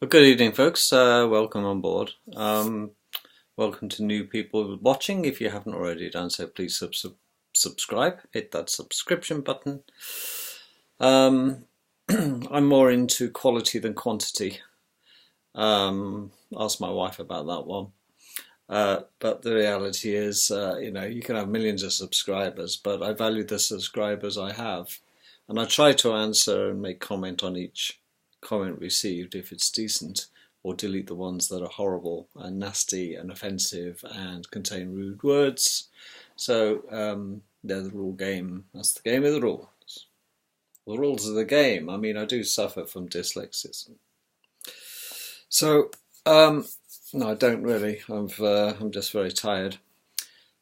Well, good evening, folks. Welcome on board. Welcome to new people watching. If you haven't already done so, please subscribe. Hit that subscription button. I'm more into quality than quantity. Ask my wife about that one. But the reality is, you can have millions of subscribers, but I value the subscribers I have. And I try to answer and make comment on each comment received if it's decent, or delete the ones that are horrible and nasty and offensive and contain rude words. So they're the rule game. That's the game of the rules. The rules of the game. I mean, I do suffer from dyslexia. So no, I don't really. I'm just very tired.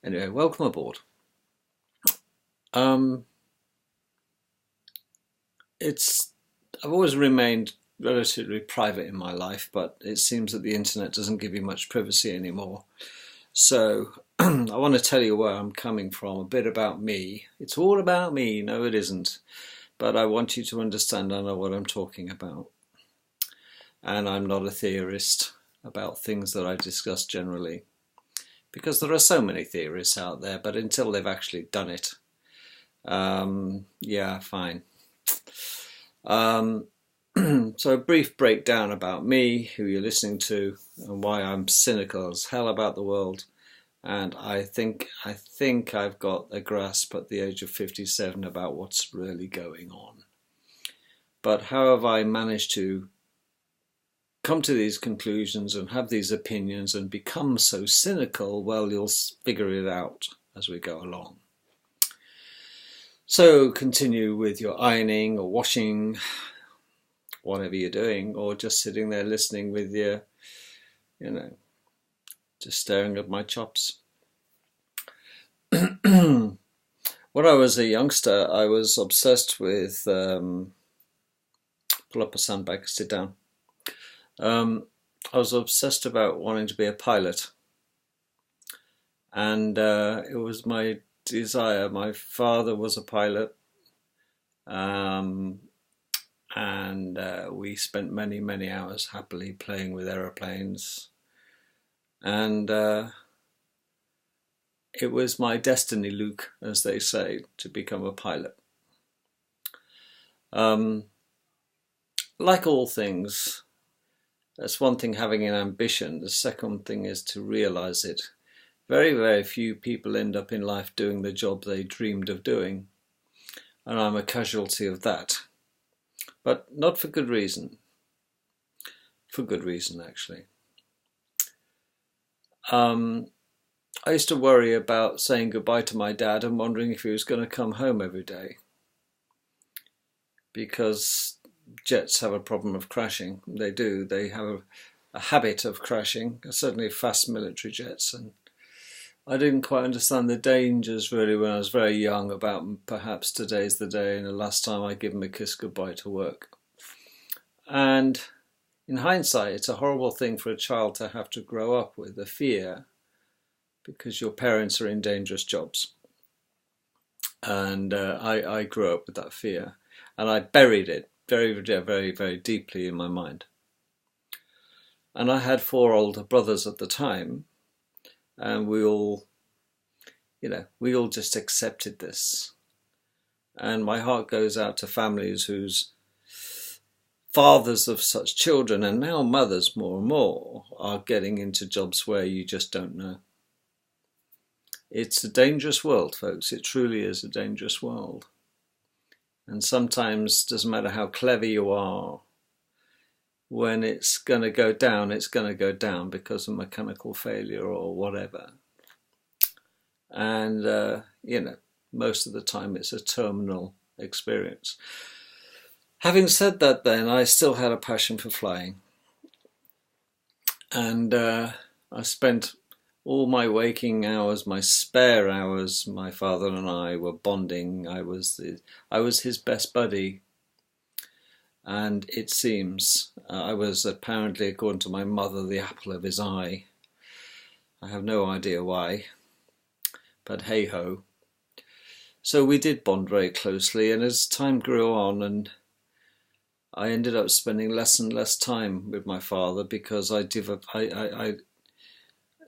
Anyway, welcome aboard. I've always remained relatively private in my life, but it seems that the internet doesn't give you much privacy anymore. So I want to tell you where I'm coming from, a bit about me. It's all about me. No, it isn't. But I want you to understand I know what I'm talking about. And I'm not a theorist about things that I discuss generally, because there are so many theorists out there, but until they've actually done it, yeah, fine. So a brief breakdown about me, who you're listening to, and why I'm cynical as hell about the world. And I think I've got a grasp at the age of 57 about what's really going on. But how have I managed to come to these conclusions and have these opinions and become so cynical? Well, you'll figure it out as we go along. So continue with your ironing or washing, whatever you're doing, or just sitting there listening with your, just staring at my chops. When I was a youngster, I was obsessed with, pull up a sandbag, sit down. I was obsessed about wanting to be a pilot. And it was my desire. My father was a pilot. And we spent many hours happily playing with aeroplanes, and it was my destiny, Luke, as they say, to become a pilot. Like all things, that's one thing, having an ambition. The second thing is to realize it. Very few people end up in life doing the job they dreamed of doing, and I'm a casualty of that. But not for good reason. For good reason, actually. I used to worry about saying goodbye to my dad and wondering if he was going to come home every day, because jets have a problem of crashing. They do. They have a habit of crashing, certainly fast military jets. And I didn't quite understand the dangers really when I was very young about perhaps today's the day and the last time I give him a kiss goodbye to work. And in hindsight, it's a horrible thing for a child to have to grow up with, the fear, because your parents are in dangerous jobs. And I grew up with that fear, and I buried it very deeply in my mind. And I had 4 older brothers at the time, and we all just accepted this. And my heart goes out to families whose fathers of such children, and now mothers more and more, are getting into jobs where you just don't know. It's a dangerous world, folks. It truly is a dangerous world. And sometimes, doesn't matter how clever you are, when it's going to go down, it's going to go down because of mechanical failure or whatever. And, most of the time it's a terminal experience. Having said that, then, I still had a passion for flying. And I spent all my waking hours, my spare hours, my father and I were bonding. I was his best buddy. And it seems I was apparently, according to my mother, the apple of his eye. I have no idea why, but hey ho. So we did bond very closely, and as time grew on and I ended up spending less and less time with my father because I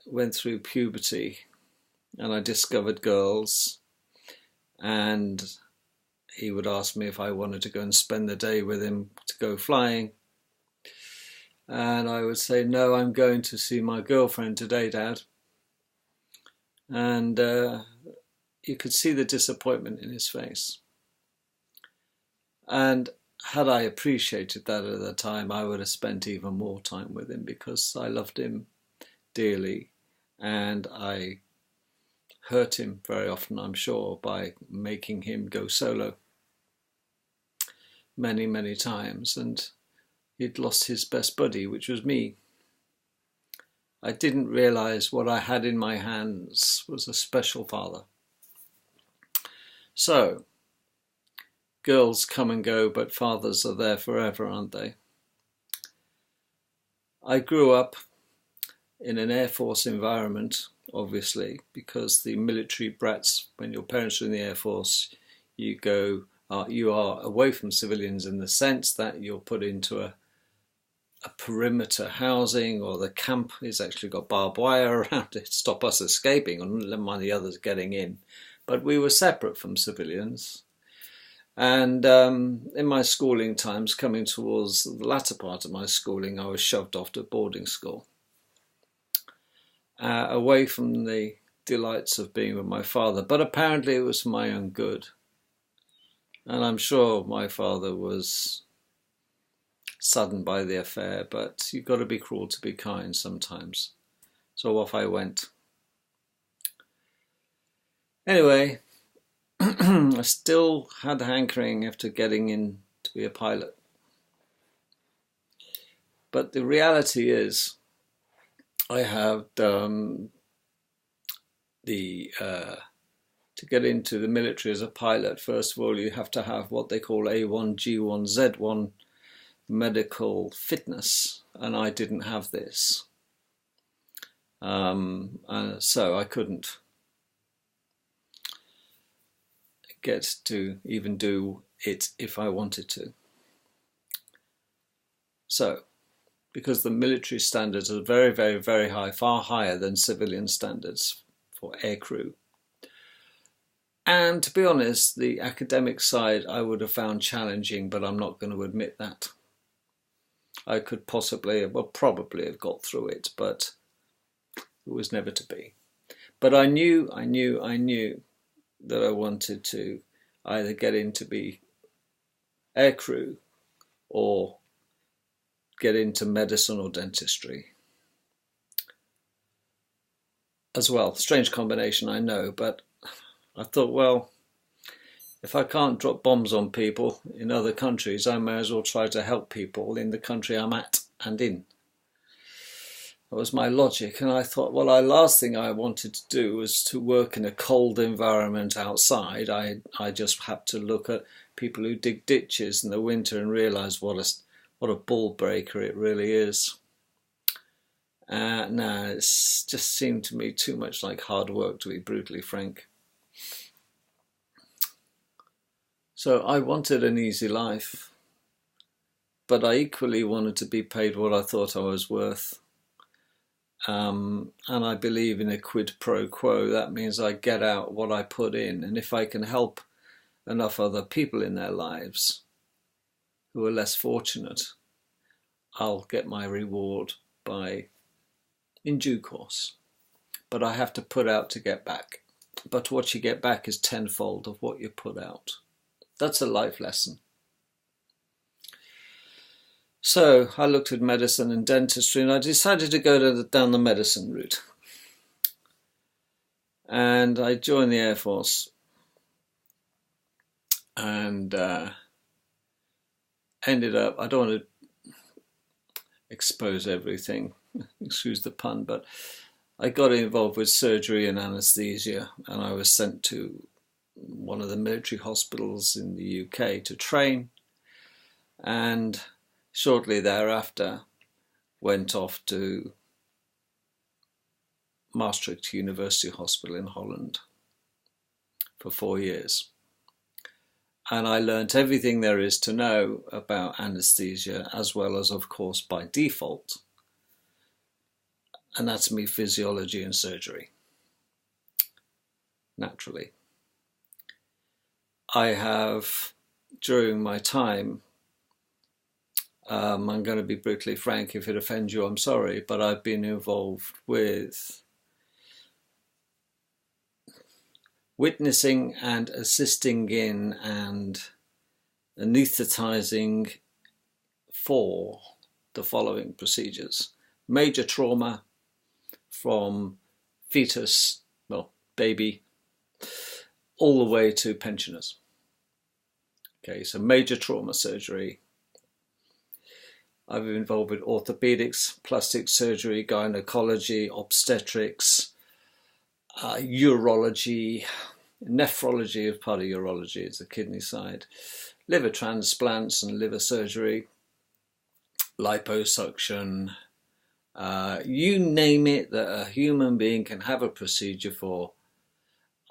went through puberty and I discovered girls, and he would ask me if I wanted to go and spend the day with him to go flying. And I would say, no, I'm going to see my girlfriend today, Dad. And you could see the disappointment in his face. And had I appreciated that at the time, I would have spent even more time with him because I loved him dearly, and I hurt him very often, I'm sure, by making him go solo many, many times. And he'd lost his best buddy, which was me. I didn't realise what I had in my hands was a special father. So, girls come and go, but fathers are there forever, aren't they? I grew up in an Air Force environment, obviously, because the military brats, when your parents are in the Air Force, you are away from civilians in the sense that you're put into a perimeter housing, or the camp has actually got barbed wire around it to stop us escaping, and never mind the others getting in. But we were separate from civilians. And in my schooling times, coming towards the latter part of my schooling, I was shoved off to boarding school, away from the delights of being with my father. But apparently it was for my own good. And I'm sure my father was saddened by the affair, but you've got to be cruel to be kind sometimes. So off I went. Anyway, I still had the hankering after getting in to be a pilot. But the reality is, I have to get into the military as a pilot, first of all, you have to have what they call A1, G1, Z1 medical fitness, and I didn't have this. So I couldn't get to even do it if I wanted to. So, because the military standards are very, very, very high, far higher than civilian standards for aircrew. And to be honest, the academic side I would have found challenging, but I'm not going to admit that. I could possibly, well, probably have got through it, but it was never to be. But I knew that I wanted to either get in to be aircrew or get into medicine or dentistry as well. Strange combination, I know, but I thought, well, if I can't drop bombs on people in other countries, I may as well try to help people in the country I'm at and in. That was my logic, and I thought, well, the last thing I wanted to do was to work in a cold environment outside. I just had to look at people who dig ditches in the winter and realise what a ball breaker it really is. No, it's just seemed to me too much like hard work, to be brutally frank. So I wanted an easy life, but I equally wanted to be paid what I thought I was worth. And I believe in a quid pro quo. That means I get out what I put in, and if I can help enough other people in their lives who are less fortunate, I'll get my reward in due course. But I have to put out to get back. But what you get back is tenfold of what you put out. That's a life lesson. So I looked at medicine and dentistry, and I decided to go down the medicine route. And I joined the Air Force, and ended up, I don't want to expose everything, excuse the pun, but I got involved with surgery and anaesthesia, and I was sent to one of the military hospitals in the UK to train, and shortly thereafter went off to Maastricht University Hospital in Holland for 4 years. And I learnt everything there is to know about anaesthesia, as well as, of course, by default, anatomy, physiology and surgery, naturally. I have, during my time, I'm going to be brutally frank, if it offends you, I'm sorry, but I've been involved with witnessing and assisting in and anaesthetizing for the following procedures: major trauma from fetus, well, baby, all the way to pensioners. Okay, so major trauma surgery. I've been involved with orthopedics, plastic surgery, gynecology, obstetrics, urology, nephrology is part of urology, it's the kidney side, liver transplants and liver surgery, liposuction, you name it that a human being can have a procedure for,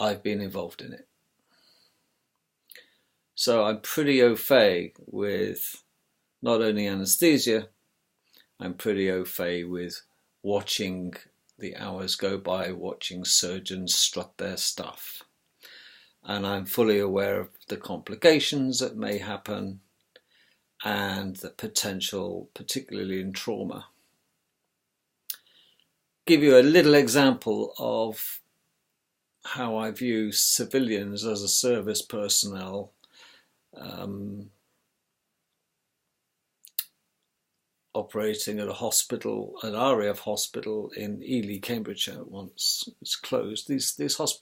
I've been involved in it. So I'm pretty au fait with not only anaesthesia, I'm pretty au fait with watching the hours go by, watching surgeons strut their stuff. And I'm fully aware of the complications that may happen and the potential, particularly in trauma. Give you a little example of how I view civilians as a service personnel. Operating at a hospital, an RAF hospital in Ely, Cambridgeshire, once it's closed. These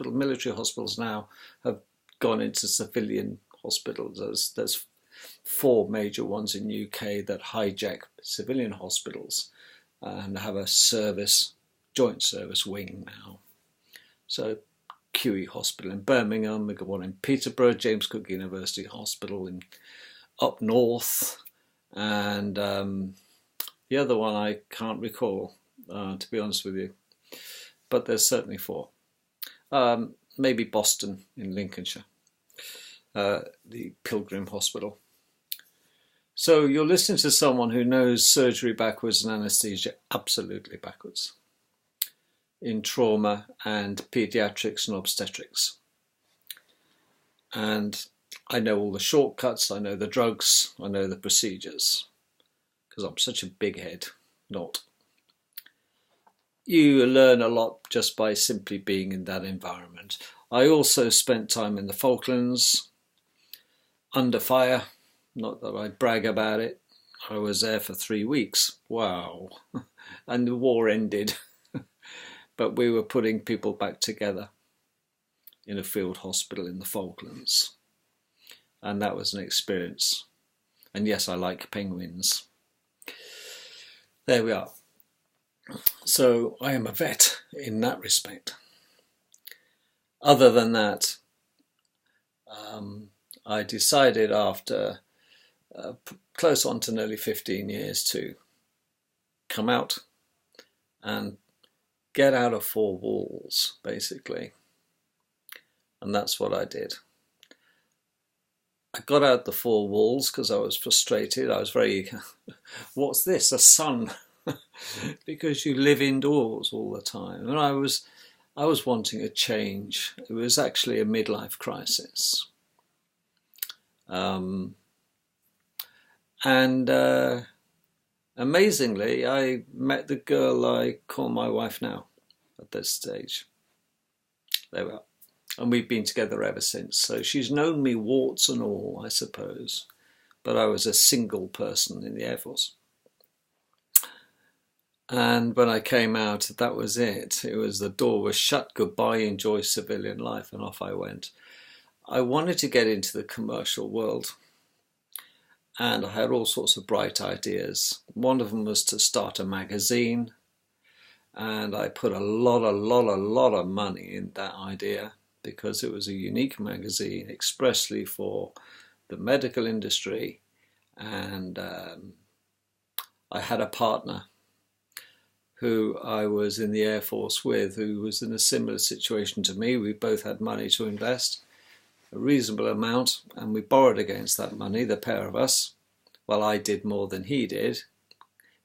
military hospitals now have gone into civilian hospitals. There's 4 major ones in UK that hijack civilian hospitals and have a joint service wing now. So QE Hospital in Birmingham, we've got one in Peterborough, James Cook University Hospital in up north, and the other one I can't recall, to be honest with you, but there's certainly 4. Maybe Boston in Lincolnshire, the Pilgrim Hospital. So you're listening to someone who knows surgery backwards and anaesthesia absolutely backwards, in trauma and paediatrics and obstetrics. And I know all the shortcuts, I know the drugs, I know the procedures, because I'm such a big head. Not. You learn a lot just by simply being in that environment. I also spent time in the Falklands, under fire, not that I brag about it. I was there for 3 weeks. Wow. And the war ended. But we were putting people back together in a field hospital in the Falklands. And that was an experience. And yes, I like penguins. There we are. So I am a vet in that respect. Other than that, I decided after close on to nearly 15 years to come out and get out of 4 walls, basically. And that's what I did. I got out the 4 walls because I was frustrated. I was very, what's this, a sun? Because you live indoors all the time. And I was wanting a change. It was actually a midlife crisis. Amazingly, I met the girl I call my wife now at this stage. There we are. And we've been together ever since. So she's known me warts and all, I suppose. But I was a single person in the Air Force. And when I came out, that was it. It was, the door was shut, goodbye, enjoy civilian life, and off I went. I wanted to get into the commercial world. And I had all sorts of bright ideas. One of them was to start a magazine. And I put a lot of money in that idea, because it was a unique magazine expressly for the medical industry. And I had a partner who I was in the Air Force with, who was in a similar situation to me. We both had money to invest. a reasonable amount, and we borrowed against that money, the pair of us. Well, I did more than he did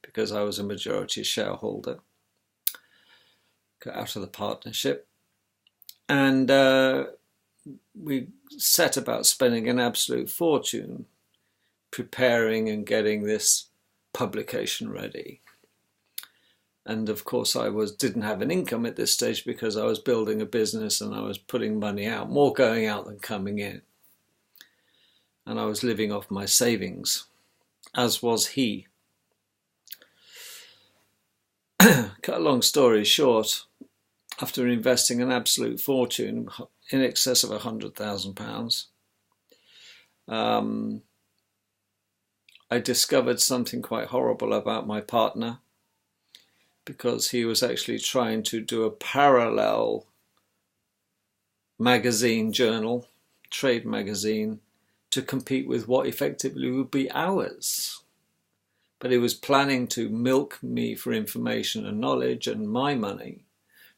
because I was a majority shareholder out of the partnership. And we set about spending an absolute fortune preparing and getting this publication ready. And of course I didn't have an income at this stage because I was building a business and I was putting money out, more going out than coming in. And I was living off my savings, as was he. Cut a long story short, after investing an absolute fortune, in excess of £100,000, I discovered something quite horrible about my partner, because he was actually trying to do a parallel magazine journal, trade magazine, to compete with what effectively would be ours. But he was planning to milk me for information and knowledge and my money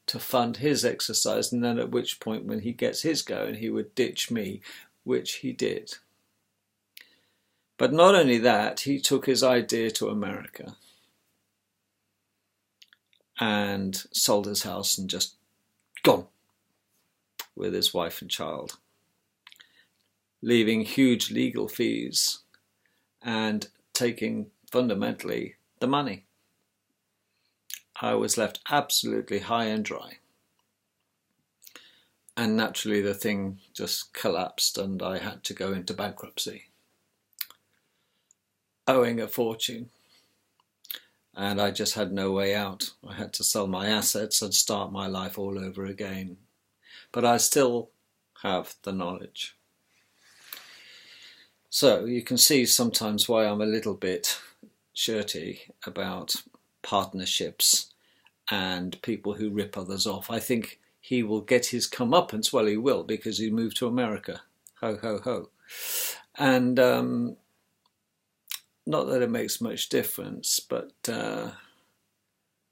to fund his exercise, and then at which point, when he gets his going, he would ditch me, which he did. But not only that, he took his idea to America and sold his house and just gone with his wife and child, leaving huge legal fees and taking fundamentally the money. I was left absolutely high and dry. And naturally the thing just collapsed and I had to go into bankruptcy, owing a fortune. And I just had no way out. I had to sell my assets and start my life all over again. But I still have the knowledge. So you can see sometimes why I'm a little bit shirty about partnerships and people who rip others off. I think he will get his comeuppance. Well, he will, because he moved to America. Ho, ho, ho. And not that it makes much difference, but, you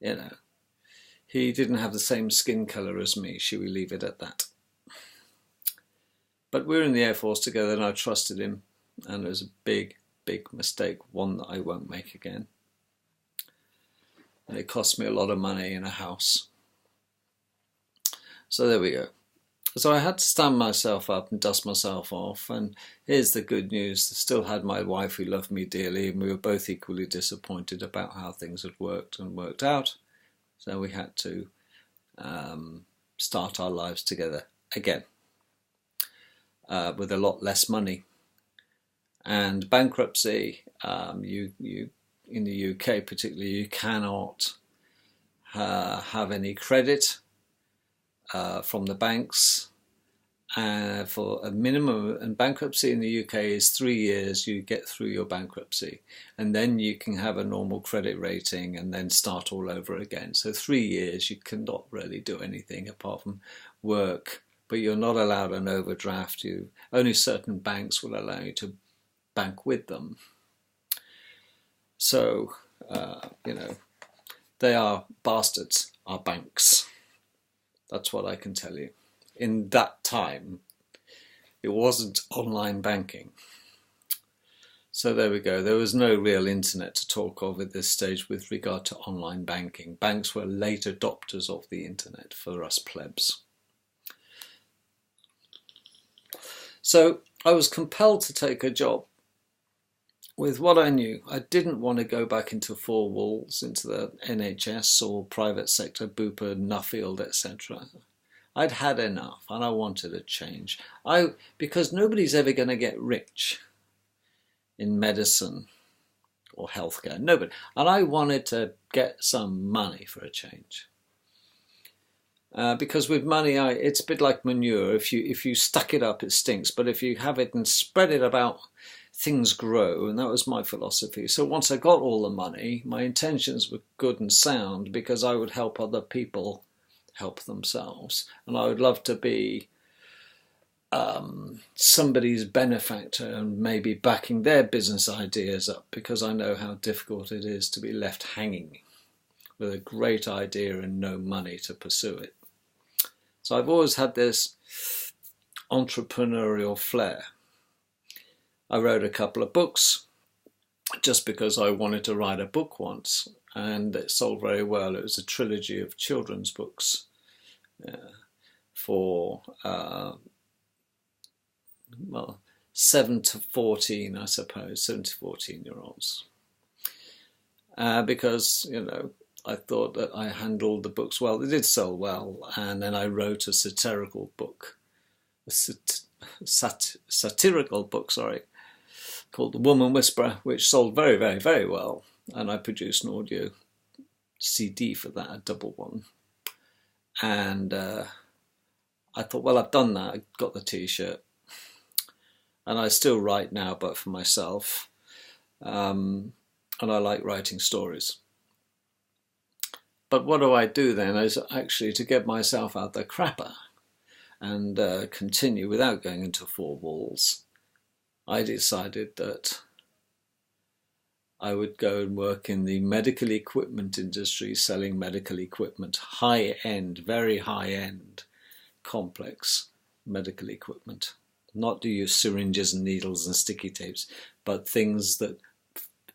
know, he didn't have the same skin colour as me. Should we leave it at that? But we were in the Air Force together and I trusted him. And it was a big, big mistake, one that I won't make again. And it cost me a lot of money in a house. So there we go. So I had to stand myself up and dust myself off. And here's the good news. I still had my wife who loved me dearly, and we were both equally disappointed about how things had worked and worked out. So we had to start our lives together again with a lot less money. And bankruptcy, you in the UK particularly, you cannot have any credit from the banks for a minimum. And bankruptcy in the UK is 3 years. You get through your bankruptcy, and then you can have a normal credit rating and then start all over again. So 3 years you cannot really do anything apart from work, but you're not allowed an overdraft. Only certain banks will allow you to bank with them. So, you know, they are bastards, our banks. That's what I can tell you. In that time, it wasn't online banking. So there we go. There was no real internet to talk of at this stage with regard to online banking. Banks were late adopters of the internet for us plebs. So I was compelled to take a job with what I knew. I didn't want to go back into four walls, into the NHS or private sector, Bupa, Nuffield, etc. I'd had enough and I wanted a change. Because nobody's ever going to get rich in medicine or healthcare. Nobody. And I wanted to get some money for a change. Because with money, it's a bit like manure. If you stuck it up, it stinks. But if you have it and spread it about, things grow, and that was my philosophy. So once I got all the money, my intentions were good and sound, because I would help other people help themselves. And I would love to be somebody's benefactor and maybe backing their business ideas up, because I know how difficult it is to be left hanging with a great idea and no money to pursue it. So I've always had this entrepreneurial flair. I wrote a couple of books just because I wanted to write a book once, and it sold very well. It was a trilogy of children's books for 7 to 14, I suppose, 7 to 14-year-olds. Because, you know, I thought that I handled the books well. They did sell well, and then I wrote a satirical book, satirical book, called The Woman Whisperer, which sold very, very, very well. And I produced an audio CD for that, a double one. And I thought, well, I've done that. I got the T-shirt. And I still write now, but for myself. And I like writing stories. But what do I do then is actually to get myself out the crapper and continue without going into four walls. I decided that I would go and work in the medical equipment industry, selling medical equipment, high-end, very high-end, complex medical equipment. Not to use syringes and needles and sticky tapes, but things that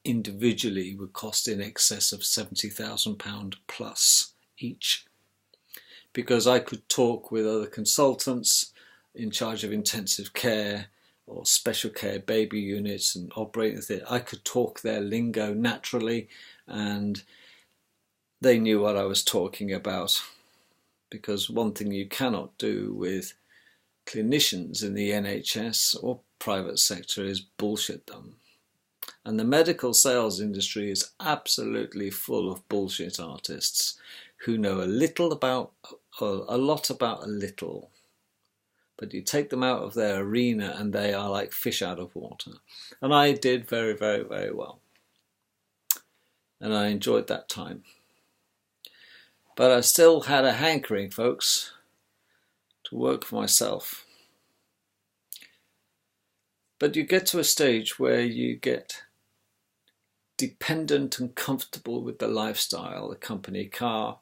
individually would cost in excess of £70,000 plus each. Because I could talk with other consultants in charge of intensive care or special care baby units and operating theatre. I could talk their lingo naturally, and they knew what I was talking about. Because one thing you cannot do with clinicians in the NHS or private sector is bullshit them. And the medical sales industry is absolutely full of bullshit artists who know a lot about a little. But you take them out of their arena and they are like fish out of water. And I did very, very, very well. And I enjoyed that time. But I still had a hankering, folks, to work for myself. But you get to a stage where you get dependent and comfortable with the lifestyle, the company car,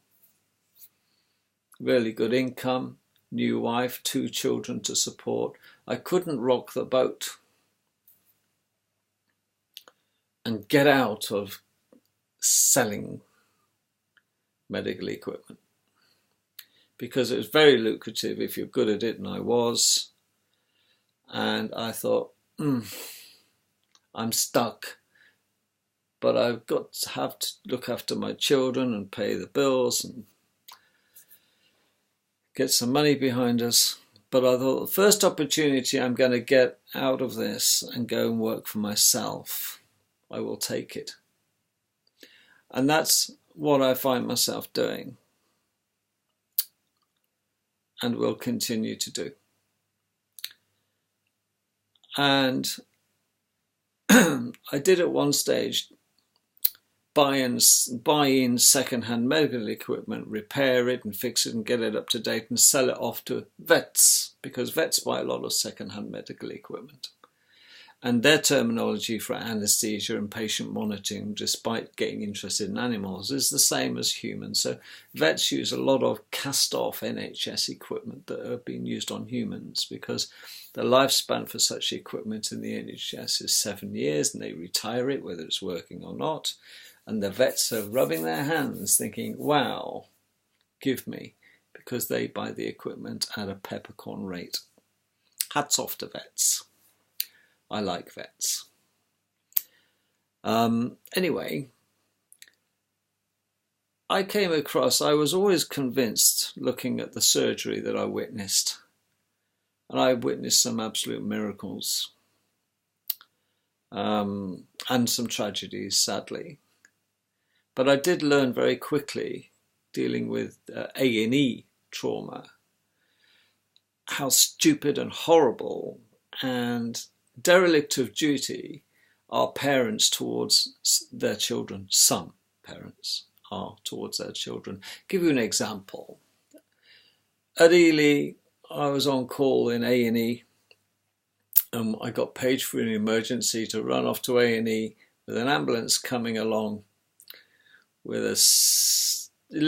really good income, new wife, 2 children to support. I couldn't rock the boat and get out of selling medical equipment because it was very lucrative if you're good at it, and I was. And I thought, I'm stuck, but I've got to have to look after my children and pay the bills and get some money behind us. But I thought the first opportunity I'm going to get out of this and go and work for myself, I will take it. And that's what I find myself doing and will continue to do. And I did at one stage buy in second-hand medical equipment, repair it and fix it and get it up to date and sell it off to vets, because vets buy a lot of second-hand medical equipment. And their terminology for anesthesia and patient monitoring, despite getting interested in animals, is the same as humans. So vets use a lot of cast-off NHS equipment that are being used on humans, because the lifespan for such equipment in the NHS is 7 years, and they retire it whether it's working or not. And the vets are rubbing their hands thinking, wow, give me, because they buy the equipment at a peppercorn rate. Hats off to vets. I like vets. Anyway, I was always convinced, looking at the surgery that I witnessed, and I witnessed some absolute miracles, and some tragedies, sadly. But I did learn very quickly, dealing with A&E trauma, how stupid and horrible and derelict of duty are parents towards their children. Some parents are towards their children. I'll give you an example. At Ely, I was on call in A&E. I got paged for an emergency to run off to A&E with an ambulance coming along with a 10,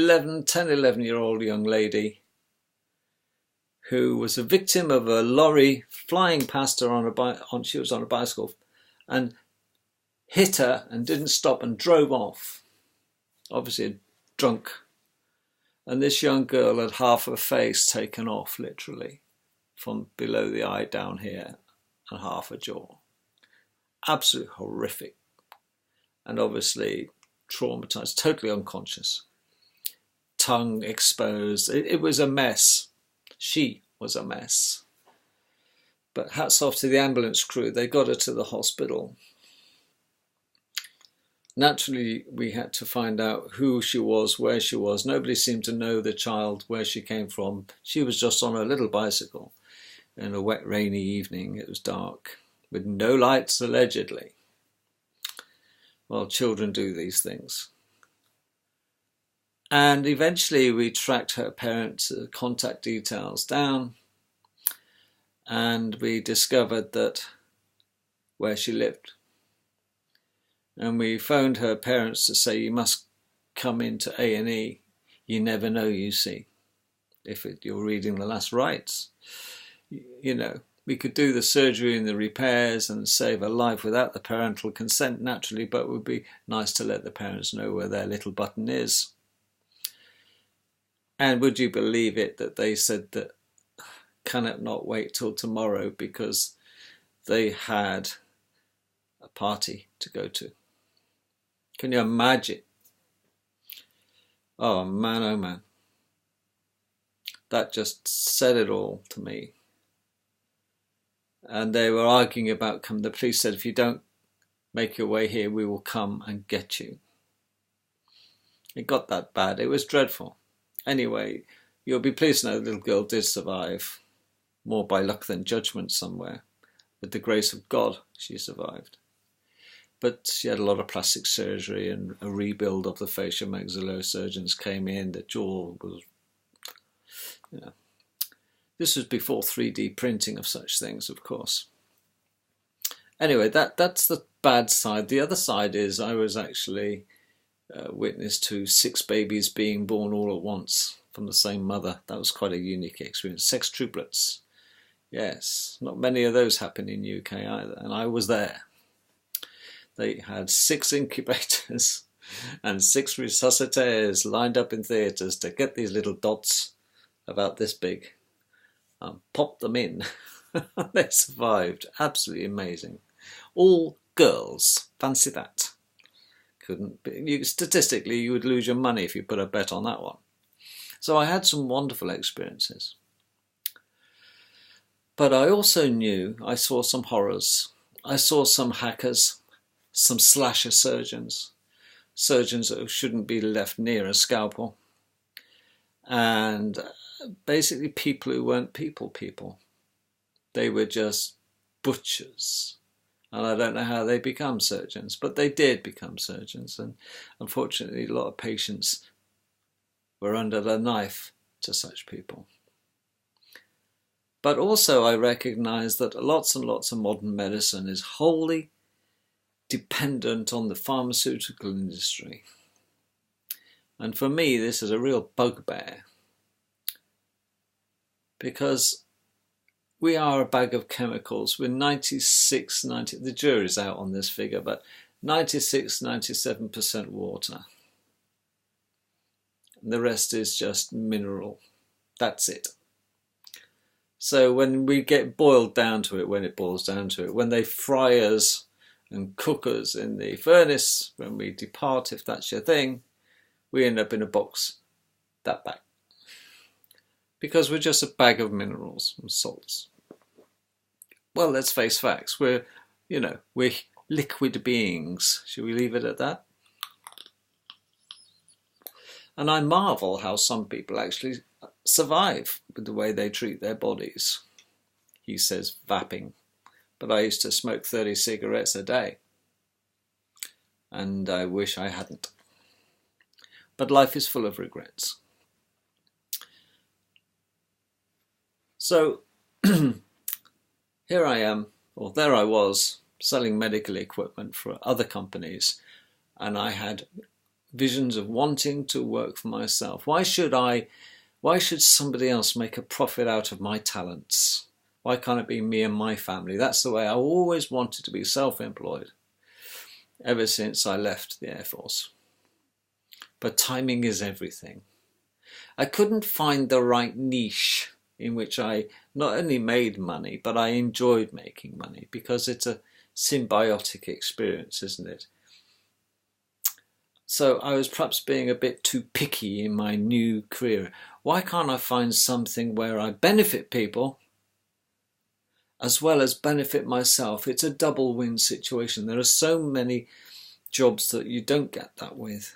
11-year-old young lady who was a victim of a lorry flying past her she was on a bicycle, and hit her and didn't stop and drove off, obviously drunk. And this young girl had half her face taken off, literally, from below the eye down here, and half her jaw. Absolutely horrific. And obviously traumatized, totally unconscious. Tongue exposed. It was a mess. She was a mess. But hats off to the ambulance crew. They got her to the hospital. Naturally, we had to find out who she was, where she was. Nobody seemed to know the child, where she came from. She was just on a little bicycle in a wet, rainy evening. It was dark, with no lights, allegedly. Well, children do these things. And eventually we tracked her parents' contact details down, and we discovered that where she lived. And we phoned her parents to say, you must come into A&E. You never know, you see, if you're reading the last rites. You know, we could do the surgery and the repairs and save a life without the parental consent, naturally, but it would be nice to let the parents know where their little button is. And would you believe it that they said that cannot not wait till tomorrow because they had a party to go to. Can you imagine? Oh man, oh man. That just said it all to me. And they were arguing about, the police said, if you don't make your way here, we will come and get you. It got that bad. It was dreadful. Anyway, you'll be pleased to know the little girl did survive. More by luck than judgment somewhere. With the grace of God, she survived. But she had a lot of plastic surgery and a rebuild of the facial maxillary surgeons came in. The jaw was, you know. This was before 3D printing of such things, of course. Anyway, that's the bad side. The other side is I was actually witness to 6 babies being born all at once from the same mother. That was quite a unique experience. 6 triplets. Yes, not many of those happen in UK either, and I was there. They had 6 incubators and 6 resuscitators lined up in theatres to get these little dots about this big and pop them in. They survived. Absolutely amazing. All girls. Fancy that. Couldn't be. Statistically, you would lose your money if you put a bet on that one. So I had some wonderful experiences. But I also knew I saw some horrors. I saw some hackers, some slasher surgeons that shouldn't be left near a scalpel, and basically people who weren't people. They were just butchers. And I don't know how they become surgeons, but they did become surgeons. And unfortunately, a lot of patients were under the knife to such people. But also I recognize that lots and lots of modern medicine is wholly dependent on the pharmaceutical industry. And for me, this is a real bugbear. Because we are a bag of chemicals. We're 90, the jury's out on this figure, but 96-97% water. And the rest is just mineral. That's it. So when we get boiled down to it, when it boils down to it, when they fry us and cook us in the furnace, when we depart, if that's your thing, we end up in a box that bag. Because we're just a bag of minerals and salts. Well, let's face facts. We're liquid beings. Should we leave it at that? And I marvel how some people actually survive with the way they treat their bodies. He says vaping. But I used to smoke 30 cigarettes a day. And I wish I hadn't. But life is full of regrets. So here I am, or there I was, selling medical equipment for other companies, and I had visions of wanting to work for myself. Why should I Why should somebody else make a profit out of my talents? Why can't it be me and my family? That's the way I always wanted to be self-employed ever since I left the Air Force. But timing is everything. I couldn't find the right niche in which I not only made money, but I enjoyed making money, because it's a symbiotic experience, isn't it? So I was perhaps being a bit too picky in my new career. Why can't I find something where I benefit people as well as benefit myself? It's a double win situation. There are so many jobs that you don't get that with.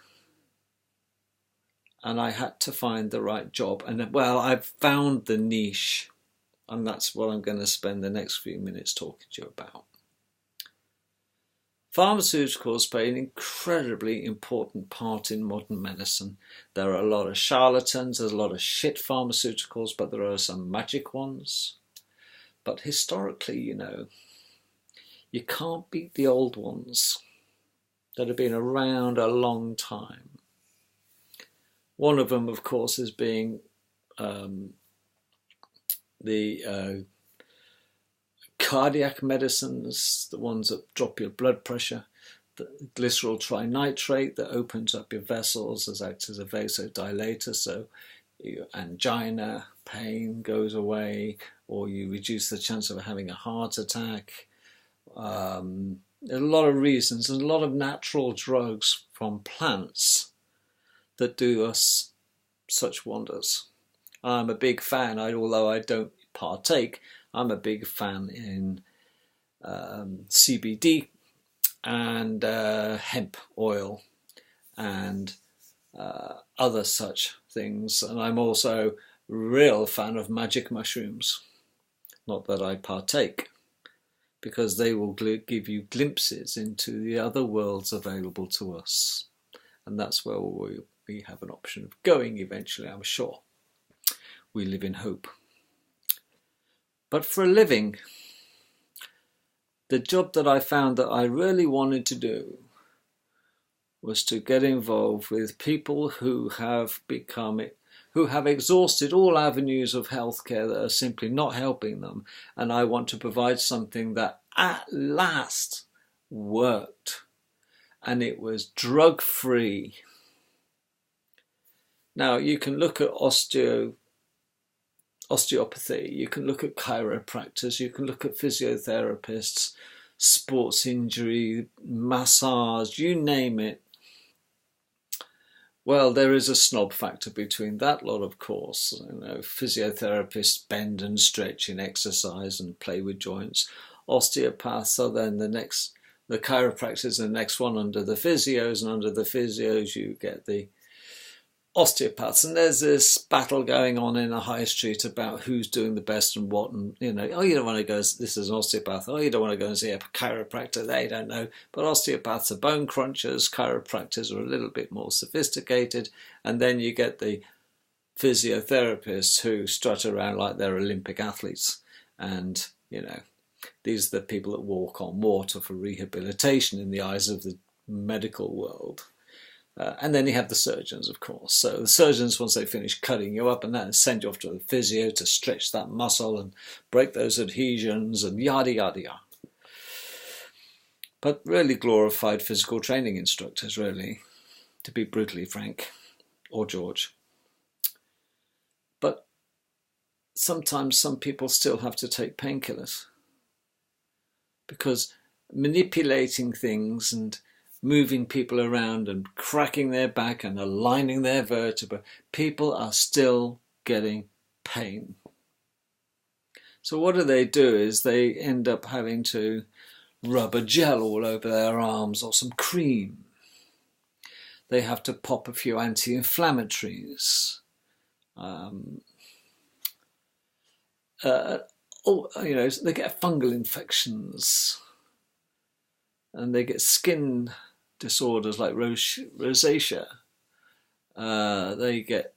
And I had to find the right job. And well, I've found the niche. And that's what I'm going to spend the next few minutes talking to you about. Pharmaceuticals play an incredibly important part in modern medicine. There are a lot of charlatans, there's a lot of shit pharmaceuticals, but there are some magic ones. But historically, you know, you can't beat the old ones that have been around a long time. One of them, of course, is being the cardiac medicines, the ones that drop your blood pressure, the glycerol trinitrate that opens up your vessels, acts as a vasodilator, so your angina, pain goes away, or you reduce the chance of having a heart attack. There are a lot of reasons, and a lot of natural drugs from plants that do us such wonders. I'm a big fan, although I don't partake, I'm a big fan in CBD and hemp oil and other such things. And I'm also a real fan of magic mushrooms. Not that I partake, because they will give you glimpses into the other worlds available to us. And that's where we have an option of going eventually, I'm sure. We live in hope. But for a living, the job that I found that I really wanted to do was to get involved with people who have exhausted all avenues of healthcare that are simply not helping them. And I want to provide something that at last worked. And it was drug-free. Now, you can look at osteopathy, you can look at chiropractors, you can look at physiotherapists, sports injury, massage, you name it. Well, there is a snob factor between that lot, of course. You know, physiotherapists bend and stretch in exercise and play with joints. Osteopaths are then the chiropractors are the next one under the physios, and under the physios you get the osteopaths, and there's this battle going on in a high street about who's doing the best and what, and you know, oh, you don't want to go, this is an osteopath, oh, you don't want to go and see a chiropractor, they don't know. But osteopaths are bone crunchers, chiropractors are a little bit more sophisticated, and then you get the physiotherapists who strut around like they're Olympic athletes, and you know, these are the people that walk on water for rehabilitation in the eyes of the medical world. And then you have the surgeons, of course. So the surgeons, once they finish cutting you up and that, send you off to the physio to stretch that muscle and break those adhesions and yada, yada, yada. But really glorified physical training instructors, really, to be brutally frank, or George. But sometimes some people still have to take painkillers, because manipulating things and moving people around and cracking their back and aligning their vertebrae, people are still getting pain. So what do is they end up having to rub a gel all over their arms or some cream. They have to pop a few anti-inflammatories. They get fungal infections, and they get skin disorders like rosacea. They get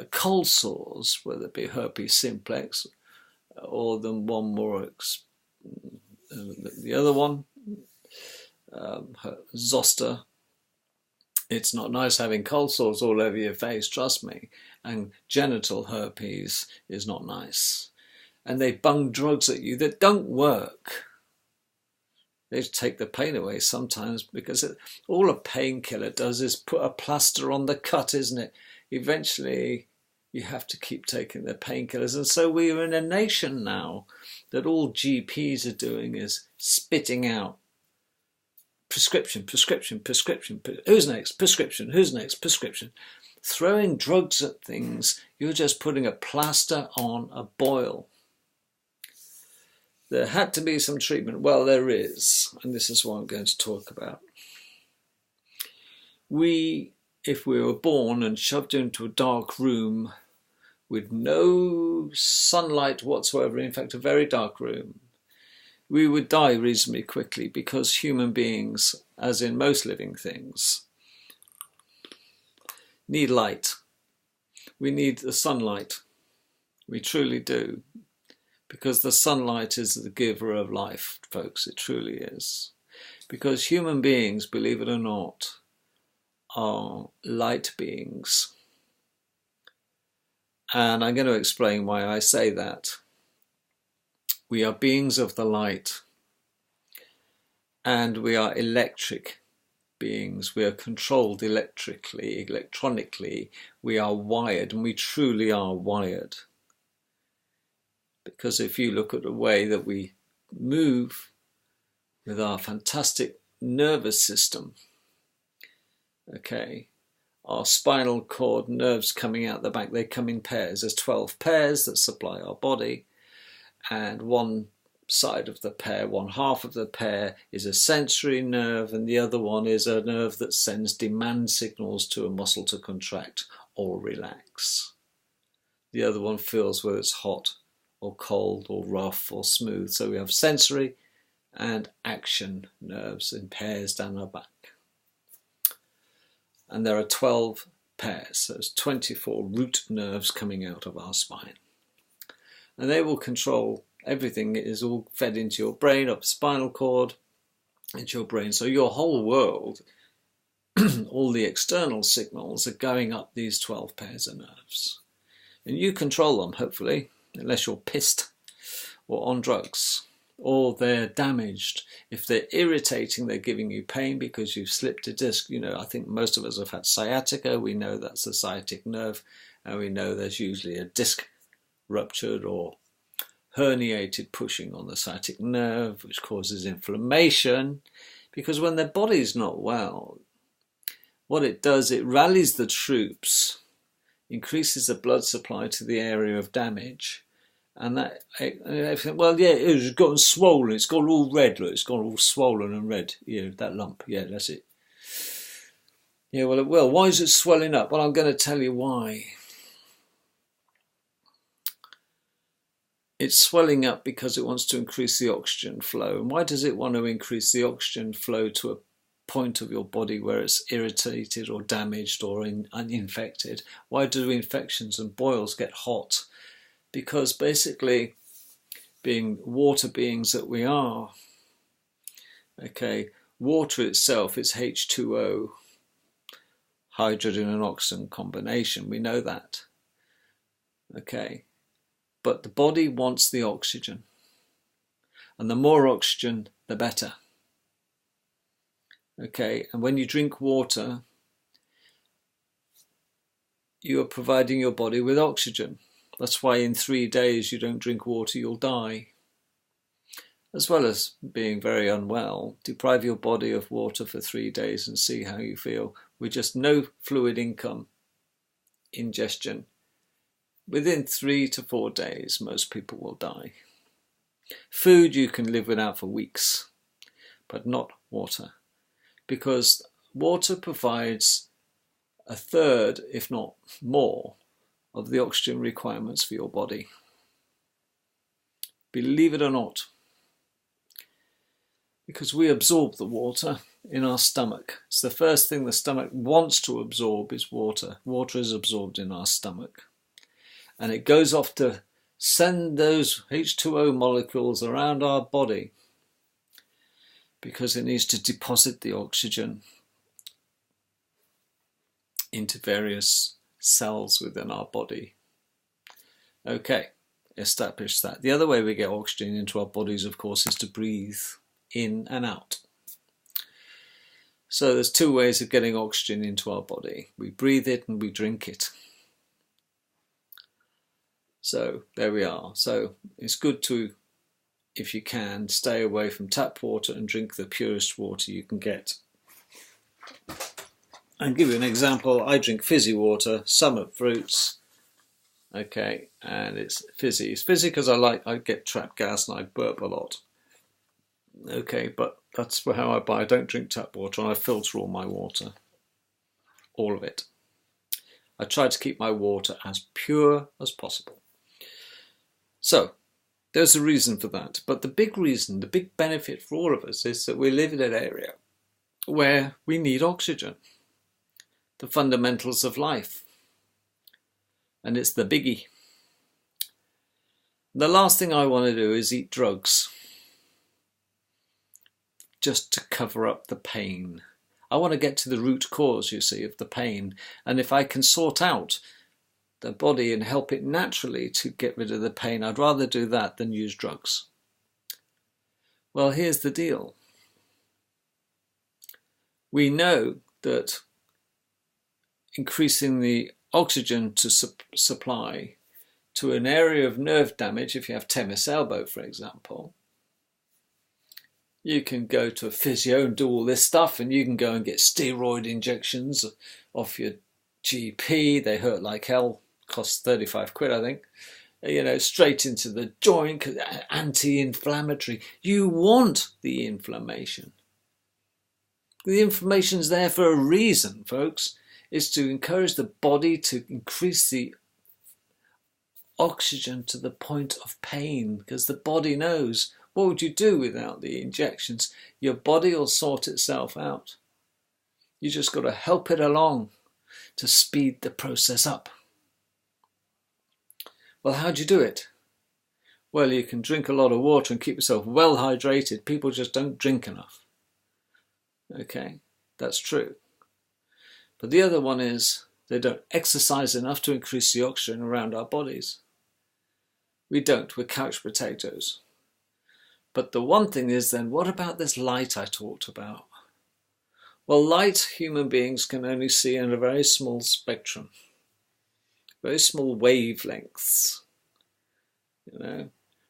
cold sores, whether it be herpes simplex or the one more, the other one, zoster. It's not nice having cold sores all over your face, trust me. and genital herpes is not nice. And they bung drugs at you that don't work. They take the pain away sometimes, because all a painkiller does is put a plaster on the cut, isn't it? Eventually, you have to keep taking the painkillers. And so we are in a nation now that all GPs are doing is spitting out prescription, prescription, prescription. Who's next? Prescription. Who's next? Prescription. Throwing drugs at things, you're just putting a plaster on a boil. There had to be some treatment. Well, there is, and this is what I'm going to talk about. If we were born and shoved into a dark room with no sunlight whatsoever, in fact, a very dark room, we would die reasonably quickly, because human beings, as in most living things, need light. We need the sunlight. We truly do. Because the sunlight is the giver of life, folks. It truly is. Because human beings, believe it or not, are light beings. And I'm going to explain why I say that. We are beings of the light. And we are electric beings. We are controlled electronically. We are wired, and we truly are wired. Because if you look at the way that we move with our fantastic nervous system, okay, our spinal cord nerves coming out the back, they come in pairs. There's 12 pairs that supply our body, and one side of the pair, one half of the pair is a sensory nerve, and the other one is a nerve that sends demand signals to a muscle to contract or relax. The other one feels whether it's hot or cold or rough or smooth. So we have sensory and action nerves in pairs down our back. And there are 12 pairs, so there's 24 root nerves coming out of our spine. And they will control everything. It is all fed into your brain, up the spinal cord, into your brain. So your whole world, all the external signals are going up these 12 pairs of nerves. And you control them, hopefully, unless you're pissed or on drugs, or they're damaged. If they're irritating, they're giving you pain because you've slipped a disc. You know, I think most of us have had sciatica. We know that's the sciatic nerve, and we know there's usually a disc ruptured or herniated pushing on the sciatic nerve, which causes inflammation, because when the body's not well, what it does, it rallies the troops, increases the blood supply to the area of damage, and that, well, yeah, it's gotten swollen, it's gone all red, look, it's gone all swollen and red, yeah, that lump, yeah, that's it. Yeah, well, why is it swelling up? Well, I'm going to tell you why. It's swelling up because it wants to increase the oxygen flow. And why does it want to increase the oxygen flow to a point of your body where it's irritated or damaged or infected? Why do infections and boils get hot? Because basically, being water beings that we are, okay, water itself is H2O, hydrogen and oxygen combination. We know that, okay. But the body wants the oxygen, and the more oxygen, the better. Okay, and when you drink water, you are providing your body with oxygen. That's why in 3 days you don't drink water, you'll die. As well as being very unwell, deprive your body of water for 3 days and see how you feel. With just no fluid ingestion. Within 3 to 4 days, most people will die. Food you can live without for weeks, but not water. Because water provides a third, if not more, of the oxygen requirements for your body. Believe it or not. Because we absorb the water in our stomach. It's the first thing the stomach wants to absorb is water. Water is absorbed in our stomach. And it goes off to send those H2O molecules around our body because it needs to deposit the oxygen into various cells within our body. Okay, establish that. The other way we get oxygen into our bodies, of course, is to breathe in and out. So there's two ways of getting oxygen into our body. We breathe it and we drink it. So there we are. So it's good to, if you can, stay away from tap water and drink the purest water you can get. I'll give you an example. I drink fizzy water, Summit fruits. Okay, and it's fizzy. It's fizzy because I get trapped gas and I burp a lot. Okay, but that's how I buy. I don't drink tap water, and I filter all my water. All of it. I try to keep my water as pure as possible. So, there's a reason for that. But the big reason, the big benefit for all of us is that we live in an area where we need oxygen. The fundamentals of life. And it's the biggie. The last thing I want to do is eat drugs just to cover up the pain. I want to get to the root cause, you see, of the pain. And if I can sort out the body and help it naturally to get rid of the pain, I'd rather do that than use drugs. Well, here's the deal. We know that increasing the oxygen to supply to an area of nerve damage, if you have tennis elbow, for example, you can go to a physio and do all this stuff, and you can go and get steroid injections off your GP. They hurt like hell, cost 35 quid, I think. You know, straight into the joint, anti-inflammatory. You want the inflammation. The inflammation's there for a reason, folks. Is to encourage the body to increase the oxygen to the point of pain, because the body knows, what would you do without the injections? Your body will sort itself out. You just got to help it along to speed the process up. Well, how do you do it? Well, you can drink a lot of water and keep yourself well hydrated. People just don't drink enough. Okay, that's true. But the other one is they don't exercise enough to increase the oxygen around our bodies. We don't, we're couch potatoes. But the one thing is then, what about this light I talked about? Well, light human beings can only see in a very small spectrum, very small wavelengths. You know,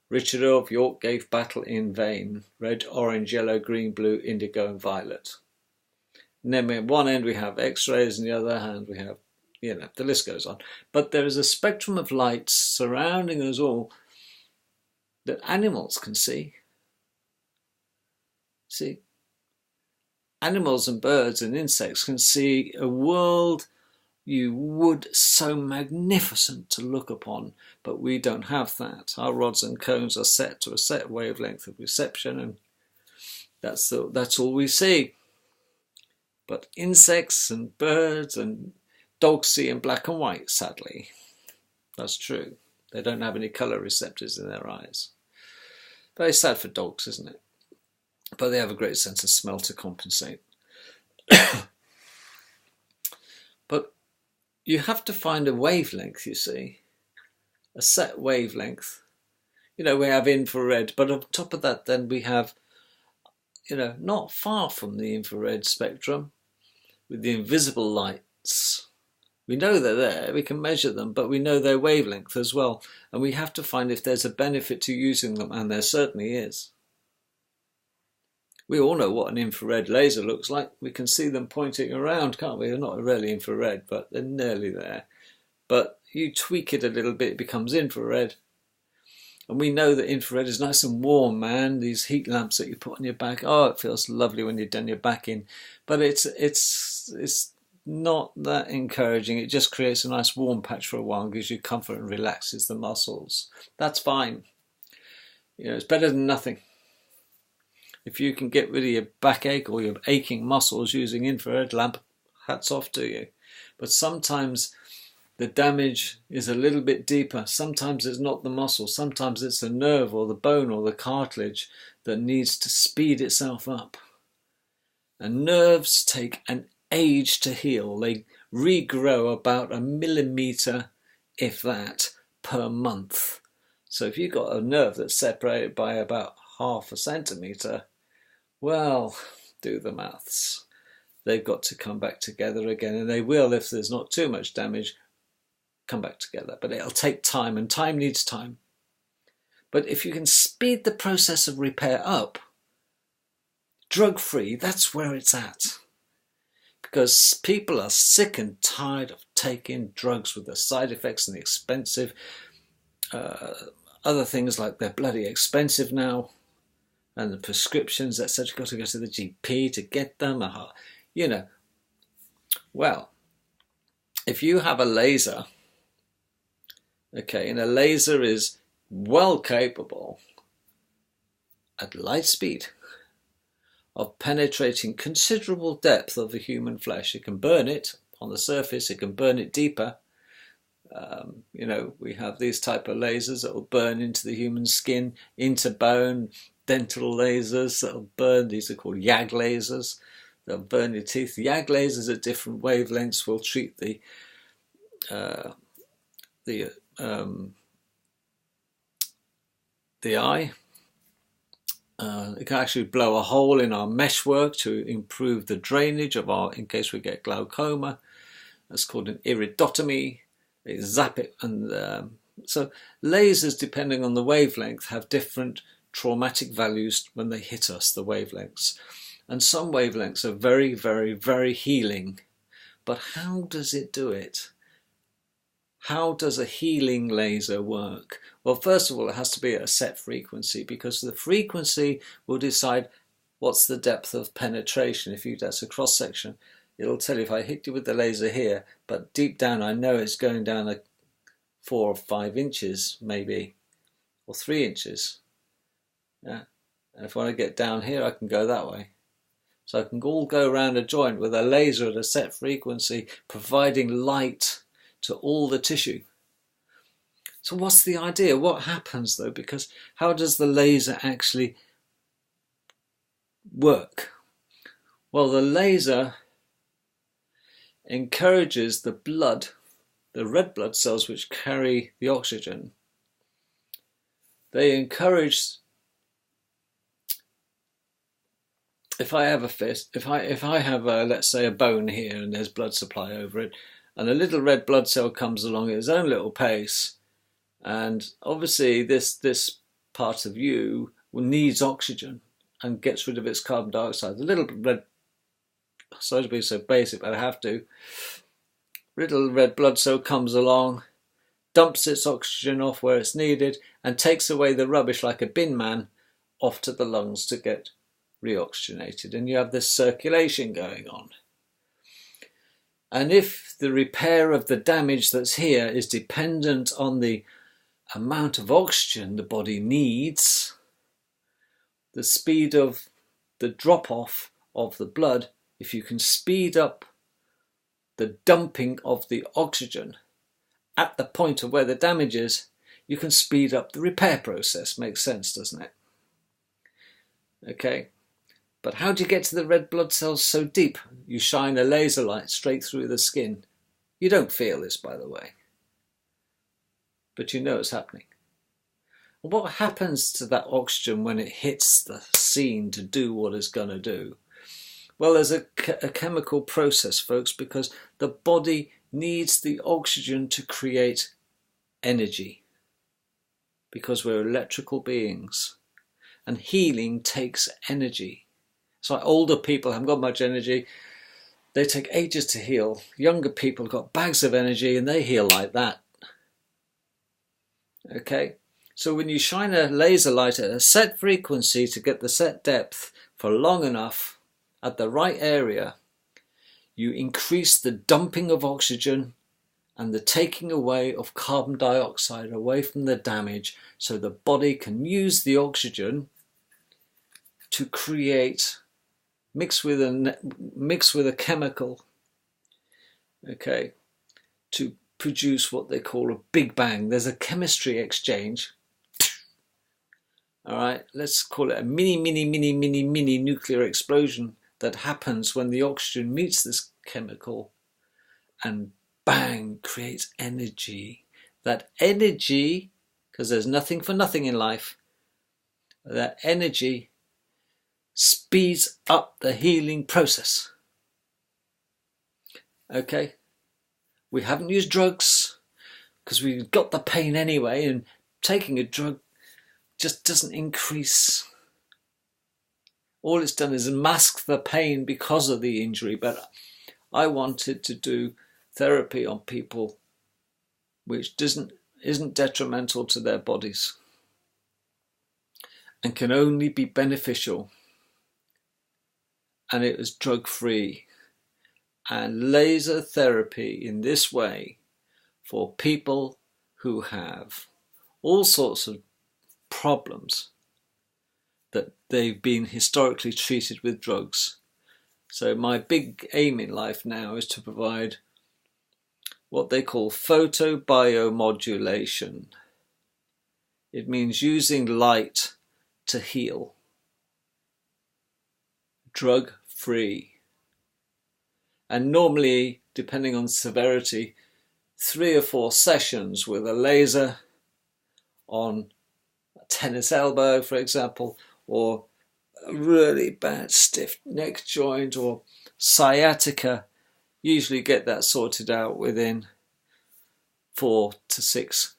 Richard of York gave battle in vain, red, orange, yellow, green, blue, indigo and violet. And then at one end we have X-rays, and the other hand we have, you know, the list goes on. But there is a spectrum of light surrounding us all that animals can see. See? Animals and birds and insects can see a world you would so magnificent to look upon, but we don't have that. Our rods and cones are set to a set wavelength of reception, and that's all we see. But insects and birds and dogs see in black and white, sadly. That's true. They don't have any colour receptors in their eyes. Very sad for dogs, isn't it? But they have a great sense of smell to compensate. But you have to find a wavelength, you see. A set wavelength. You know, we have infrared, but on top of that then we have, you know, not far from the infrared spectrum, with the invisible lights. We know they're there, we can measure them, but we know their wavelength as well. And we have to find if there's a benefit to using them, and there certainly is. We all know what an infrared laser looks like. We can see them pointing around, can't we? They're not really infrared, but they're nearly there. But you tweak it a little bit, it becomes infrared. And we know that infrared is nice and warm, man. These heat lamps that you put on your back, oh, it feels lovely when you've done your back in. But it's not that encouraging. It just creates a nice warm patch for a while and gives you comfort and relaxes the muscles. That's fine. You know, it's better than nothing. If you can get rid of your backache or your aching muscles using infrared lamp, hats off to you. But sometimes the damage is a little bit deeper. Sometimes it's not the muscle. Sometimes it's the nerve or the bone or the cartilage that needs to speed itself up. And nerves take an age to heal. They regrow about 1 millimetre, if that, per month. So if you've got a nerve that's separated by about 0.5 centimetre, well, do the maths. They've got to come back together again, and they will, if there's not too much damage, come back together. But it'll take time, and time needs time. But if you can speed the process of repair up, drug-free, that's where it's at. Because people are sick and tired of taking drugs with the side effects and the expensive other things, like they're bloody expensive now, and the prescriptions, etc. You've got to go to the GP to get them. You know, well, if you have a laser, okay, and a laser is well capable at light speed of penetrating considerable depth of the human flesh. It can burn it on the surface, it can burn it deeper. You know, we have these type of lasers that will burn into the human skin, into bone, dental lasers that will burn. These are called YAG lasers. They'll burn your teeth. YAG lasers at different wavelengths will treat the eye. It can actually blow a hole in our meshwork to improve the drainage of in case we get glaucoma. That's called an iridotomy. They zap it, and so lasers, depending on the wavelength, have different traumatic values when they hit us, the wavelengths. And some wavelengths are very, very, very healing. But how does it do it? How does a healing laser work? Well, first of all, it has to be at a set frequency, because the frequency will decide what's the depth of penetration. If that's a cross section, it'll tell you if I hit you with the laser here, but deep down I know it's going down 4 or 5 inches, maybe, or 3 inches. Yeah, and if I want to get down here, I can go that way. So I can all go around a joint with a laser at a set frequency, providing light to all the tissue. So what's the idea? What happens though? Because how does the laser actually work? Well, the laser encourages the blood, the red blood cells which carry the oxygen. They encourage, if I have a fist, if I have let's say a bone here and there's blood supply over it, and a little red blood cell comes along at its own little pace, and obviously this part of you needs oxygen and gets rid of its carbon dioxide. The little red, sorry to be so basic, but I have to. Little red blood cell comes along, dumps its oxygen off where it's needed, and takes away the rubbish like a bin man off to the lungs to get reoxygenated. And you have this circulation going on. And if the repair of the damage that's here is dependent on the amount of oxygen the body needs, the speed of the drop-off of the blood, if you can speed up the dumping of the oxygen at the point of where the damage is, you can speed up the repair process. Makes sense, doesn't it? Okay. But how do you get to the red blood cells so deep? You shine a laser light straight through the skin. You don't feel this, by the way, but you know it's happening. What happens to that oxygen when it hits the scene to do what it's going to do? Well, there's a chemical process, folks, because the body needs the oxygen to create energy, because we're electrical beings, and healing takes energy. So older people haven't got much energy. They take ages to heal. Younger people have got bags of energy and they heal like that. Okay, so when you shine a laser light at a set frequency to get the set depth for long enough at the right area, you increase the dumping of oxygen and the taking away of carbon dioxide away from the damage, so the body can use the oxygen to create, mix with a chemical, okay, to produce what they call a big bang. There's a chemistry exchange. All right, let's call it a mini nuclear explosion that happens when the oxygen meets this chemical, and bang, creates energy. That energy, because there's nothing for nothing in life, that energy speeds up the healing process. Okay? We haven't used drugs because we've got the pain anyway, and taking a drug just doesn't increase. All it's done is mask the pain because of the injury. But I wanted to do therapy on people which isn't detrimental to their bodies and can only be beneficial. And it was drug-free. And laser therapy in this way for people who have all sorts of problems that they've been historically treated with drugs. So my big aim in life now is to provide what they call photobiomodulation. It means using light to heal. Drug-free. And normally, depending on severity, 3 or 4 sessions with a laser on a tennis elbow, for example, or a really bad stiff neck joint or sciatica. Usually get that sorted out within 4 to 6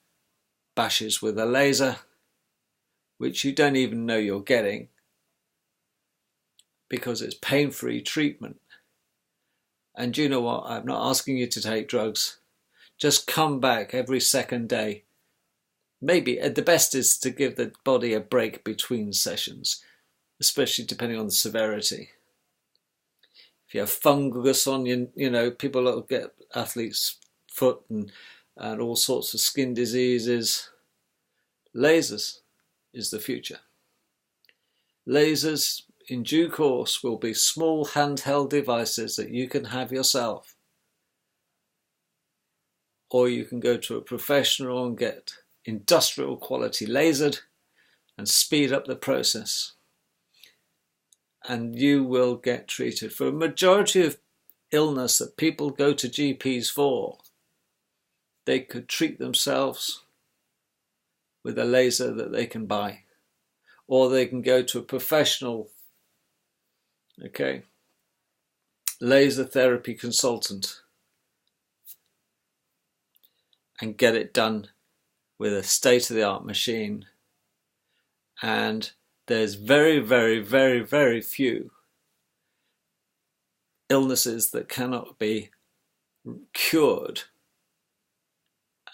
bashes with a laser, which you don't even know you're getting because it's pain-free treatment. And do you know what? I'm not asking you to take drugs. Just come back every second day. Maybe the best is to give the body a break between sessions, especially depending on the severity. If you have fungus on people that get athlete's foot and all sorts of skin diseases, lasers is the future. Lasers in due course will be small handheld devices that you can have yourself. Or you can go to a professional and get industrial quality lasered and speed up the process. And you will get treated for a majority of illness that people go to GPs for. They could treat themselves with a laser that they can buy. Or they can go to a professional, laser therapy consultant and get it done with a state-of-the-art machine. And there's very, very, very, very few illnesses that cannot be cured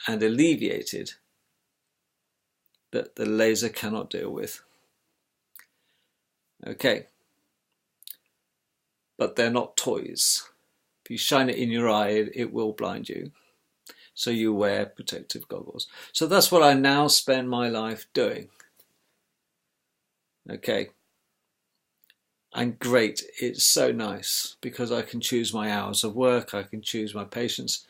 and alleviated that the laser cannot deal with. Okay. But they're not toys. If you shine it in your eye, it will blind you. So you wear protective goggles. So that's what I now spend my life doing. Okay. And great, it's so nice because I can choose my hours of work, I can choose my patients,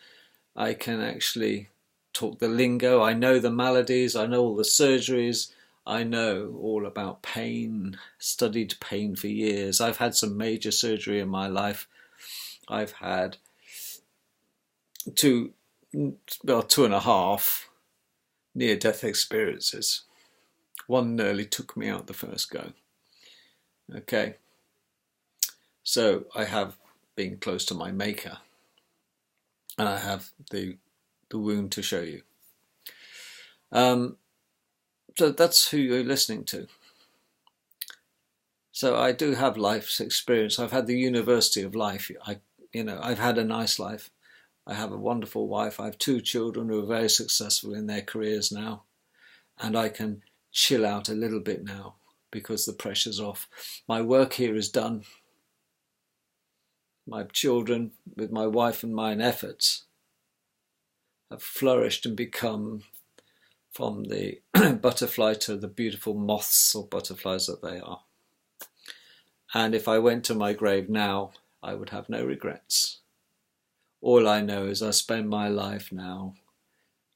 I can actually talk the lingo, I know the maladies, I know all the surgeries, I know all about pain, studied pain for years. I've had some major surgery in my life. I've had 2.5 near-death experiences. One nearly took me out the first go. Okay. So I have been close to my maker. And I have the wound to show you. So that's who you're listening to. So I do have life's experience. I've had the university of life. I've had a nice life. I have a wonderful wife. I have 2 children who are very successful in their careers now. And I can chill out a little bit now because the pressure's off. My work here is done. My children, with my wife and mine efforts, have flourished and become from the butterfly to the beautiful moths or butterflies that they are. And if I went to my grave now, I would have no regrets. All I know is I spend my life now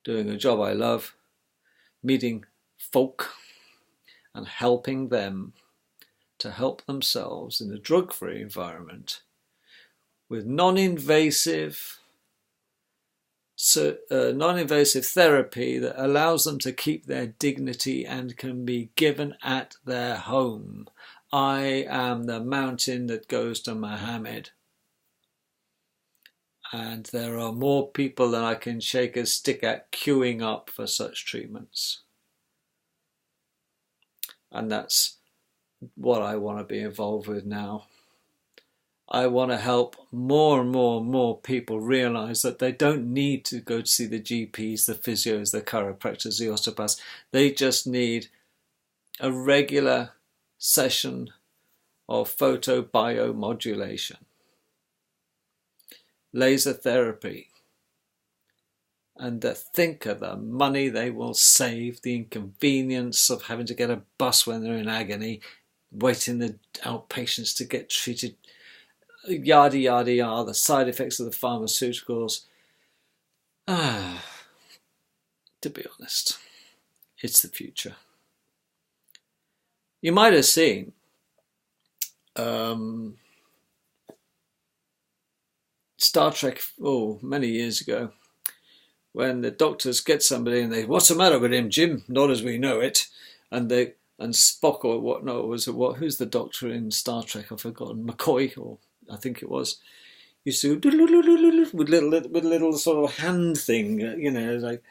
doing a job I love, meeting folk and helping them to help themselves in a drug-free environment with non-invasive non-invasive therapy that allows them to keep their dignity and can be given at their home. I am the mountain that goes to Muhammad. And there are more people than I can shake a stick at queuing up for such treatments. And that's what I want to be involved with now. I want to help more and more and more people realise that they don't need to go to see the GPs, the physios, the chiropractors, the osteopaths. They just need a regular session of photobiomodulation, laser therapy, and think of the money they will save, the inconvenience of having to get a bus when they're in agony, waiting the outpatients to get treated, yada yada yada, the side effects of the pharmaceuticals. To be honest, it's the future. You might have seen Star Trek, many years ago, when the doctors get somebody and they, what's the matter with him, Jim? Not as we know it. And Spock or whatnot who's the doctor in Star Trek? I've forgotten. McCoy, or I think it was. Used to with a little sort of hand thing, like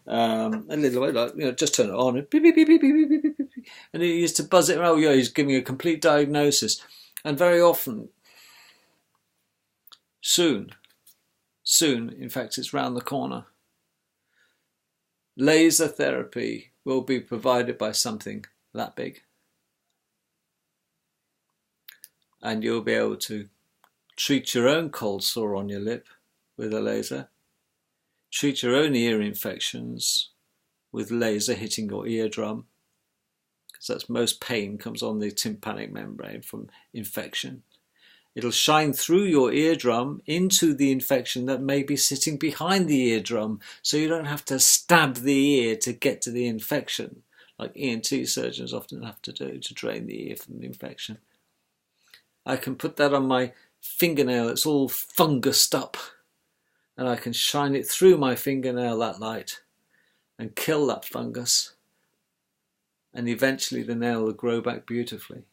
a little like, just turn it on and beep, beep, beep, beep, beep, beep, beep, beep, and he used to buzz it around. He's giving a complete diagnosis, and very often, soon, in fact, it's round the corner. Laser therapy will be provided by something that big, and you'll be able to treat your own cold sore on your lip with a laser, treat your own ear infections with laser hitting your eardrum, because that's most pain comes on the tympanic membrane from infection. It'll shine through your eardrum into the infection that may be sitting behind the eardrum, so you don't have to stab the ear to get to the infection, like ENT surgeons often have to do to drain the ear from the infection. I can put that on my fingernail, it's all fungused up, and I can shine it through my fingernail, that light, and kill that fungus, and eventually the nail will grow back beautifully.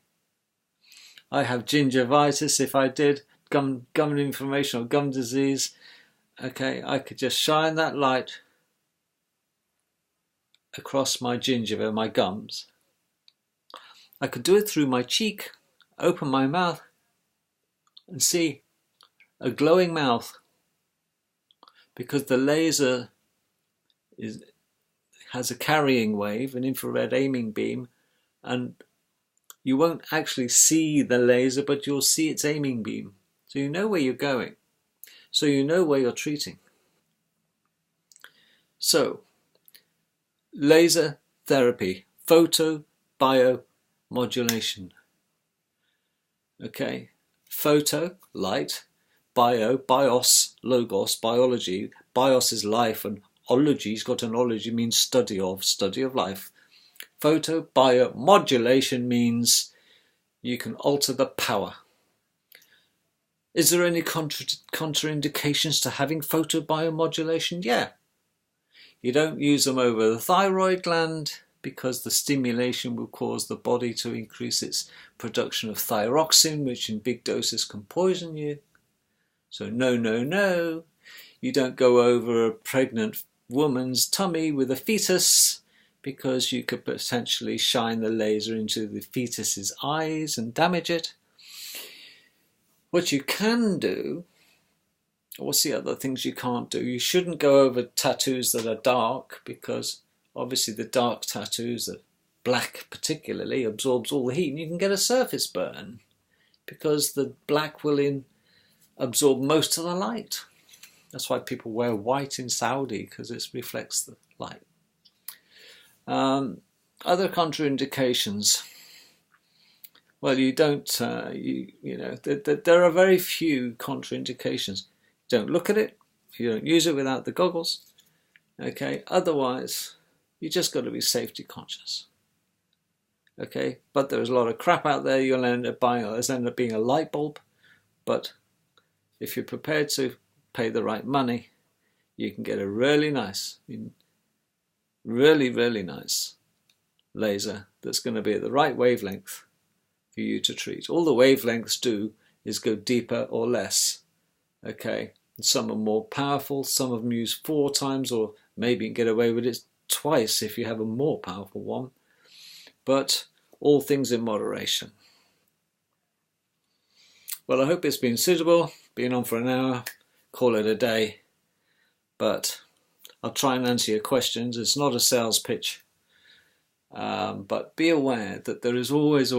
I have gingivitis. If I did gum inflammation or gum disease, okay, I could just shine that light across my gingiva, my gums. I could do it through my cheek, open my mouth, and see a glowing mouth, because the laser has a carrying wave, an infrared aiming beam, and you won't actually see the laser, but you'll see its aiming beam. So you know where you're going. So you know where you're treating. So, laser therapy, photobiomodulation. Okay, photo, light, bios, logos, biology. Bios is life, and ology's got an ology, means study of life. Photobiomodulation means you can alter the power. Is there any contraindications to having photobiomodulation? Yeah. You don't use them over the thyroid gland, because the stimulation will cause the body to increase its production of thyroxine, which in big doses can poison you. So no. You don't go over a pregnant woman's tummy with a fetus, because you could potentially shine the laser into the fetus's eyes and damage it. What you can do, what's the other things you can't do? You shouldn't go over tattoos that are dark, because obviously the dark tattoos, the black particularly, absorbs all the heat, and you can get a surface burn, because the black will absorb most of the light. That's why people wear white in Saudi, because it reflects the light. Other contraindications. Well, you don't, there are very few contraindications. Don't look at it. You don't use it without the goggles. Okay. Otherwise, you just got to be safety conscious. Okay. But there's a lot of crap out there. You'll end up buying. There's end up being a light bulb. But if you're prepared to pay the right money, you can get a really nice, really nice laser that's going to be at the right wavelength for you to treat. All the wavelengths do is go deeper or less. Okay, and some are more powerful, some of them use 4 times, or maybe you can get away with it twice if you have a more powerful one. But all things in moderation. Well, I hope it's been suitable. Been on for an hour, call it a day. But I'll try and answer your questions. It's not a sales pitch. But be aware that there is always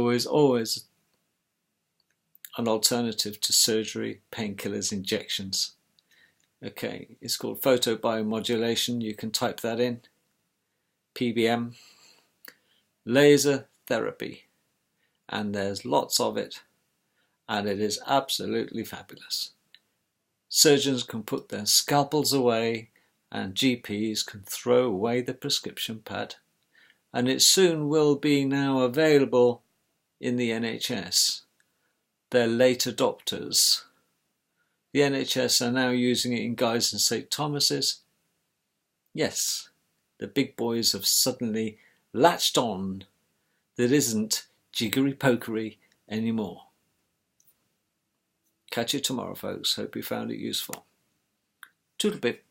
an alternative to surgery, painkillers, injections. Okay, it's called photobiomodulation. You can type that in. PBM. Laser therapy. And there's lots of it. And it is absolutely fabulous. Surgeons can put their scalpels away and GPs can throw away the prescription pad. And it soon will be now available in the NHS. They're late adopters. The NHS are now using it in Guy's and St Thomas's. Yes, the big boys have suddenly latched on. That isn't jiggery-pokery anymore. Catch you tomorrow, folks. Hope you found it useful. Toodle-pip.